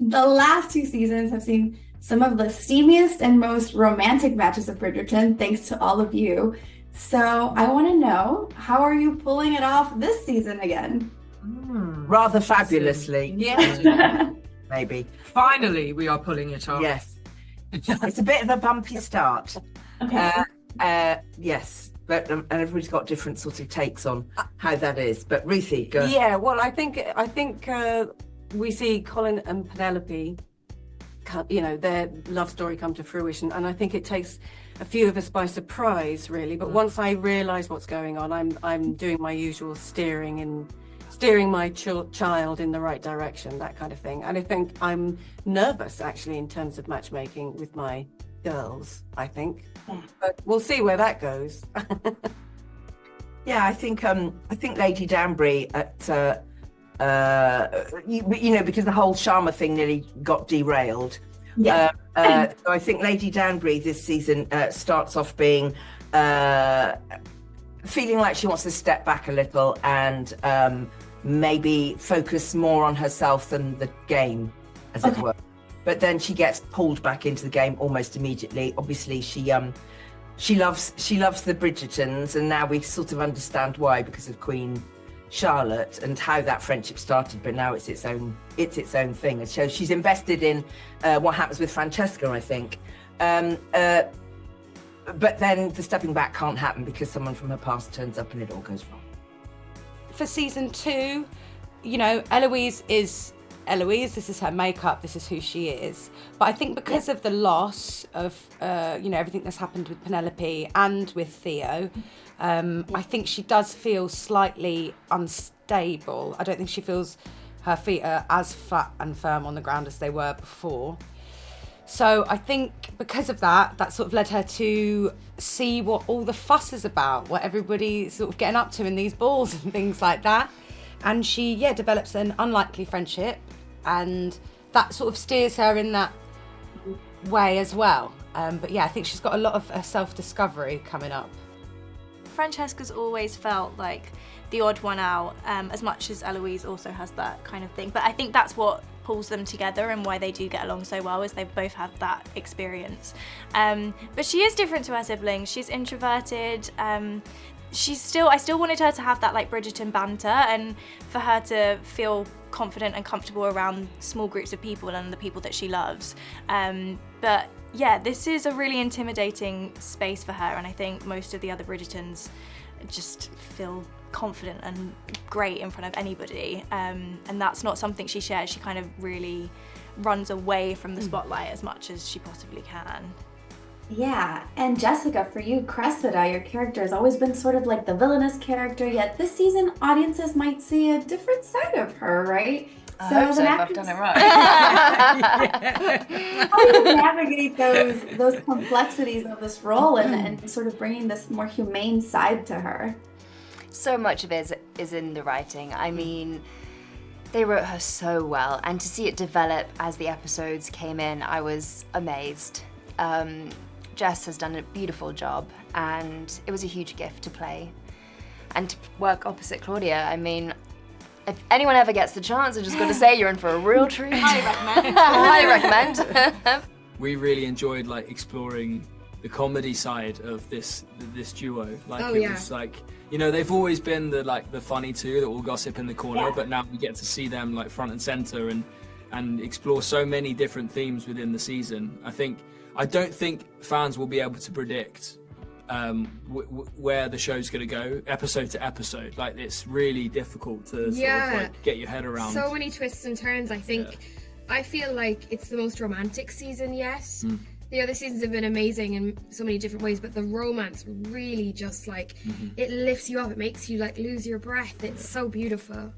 The last two seasons have seen some of the steamiest and most romantic matches of Bridgerton, thanks to all of you. So I want to know, how are you pulling it off this season again? Rather fabulously. Yeah. Maybe. Finally, we are pulling it off. Yes. It's a bit of a bumpy start. Okay. Yes. But and everybody's got different sort of takes on how that is. But Ruthie, go. Yeah, well, I think we see Colin and Penelope, their love story come to fruition, and I think it takes a few of us by surprise, really. But once I realise what's going on, I'm doing my usual steering my child in the right direction, that kind of thing. And I think I'm nervous, actually, in terms of matchmaking with my girls, I think. But we'll see where that goes. Yeah, I think Lady Danbury at because the whole Sharma thing nearly got derailed. Yeah. So I think Lady Danbury this season starts off being feeling like she wants to step back a little and maybe focus more on herself than the game, as it were. But then she gets pulled back into the game almost immediately. Obviously, she loves the Bridgertons, and now we sort of understand why, because of Queen Charlotte and how that friendship started. But now it's its own thing. And so she's invested in what happens with Francesca, I think. But then the stepping back can't happen because someone from her past turns up and it all goes wrong. For season 2, Eloise is Eloise. This is her makeup. This is who she is. But I think because of the loss of, everything that's happened with Penelope and with Theo, I think she does feel slightly unstable. I don't think she feels her feet are as flat and firm on the ground as they were before. So I think because of that sort of led her to see what all the fuss is about, what everybody's sort of getting up to in these balls and things like that. And she, develops an unlikely friendship, and that sort of steers her in that way as well. But I think she's got a lot of self-discovery coming up. Francesca's always felt like the odd one out, as much as Eloise also has that kind of thing. But I think that's what pulls them together and why they do get along so well, is they both have that experience. But she is different to her siblings. She's introverted. I still wanted her to have that like Bridgerton banter, and for her to feel confident and comfortable around small groups of people and the people that she loves. But this is a really intimidating space for her, and I think most of the other Bridgertons just feel confident and great in front of anybody, and that's not something she shares. She kind of really runs away from the spotlight as much as she possibly can. Yeah, and Jessica, for you, Cressida, your character has always been sort of like the villainous character, yet this season audiences might see a different side of her, right? I hope so, if I've done it right. How do you navigate those complexities of this role and sort of bringing this more humane side to her? So much of it is in the writing. I mean, they wrote her so well, and to see it develop as the episodes came in, I was amazed. Jess has done a beautiful job, and it was a huge gift to play and to work opposite Claudia. I mean, if anyone ever gets the chance, I just got to say you're in for a real treat. Highly recommend. Highly recommend. We really enjoyed exploring the comedy side of this duo. Was like, they've always been the funny two that will gossip in the corner, but now we get to see them front and center and explore so many different themes within the season. I don't think fans will be able to predict where the show's going to go episode to episode. It's really difficult to sort of get your head around. So many twists and turns. I feel like it's the most romantic season yet. The other seasons have been amazing in so many different ways, but the romance really just it lifts you up. It makes you lose your breath. It's so beautiful.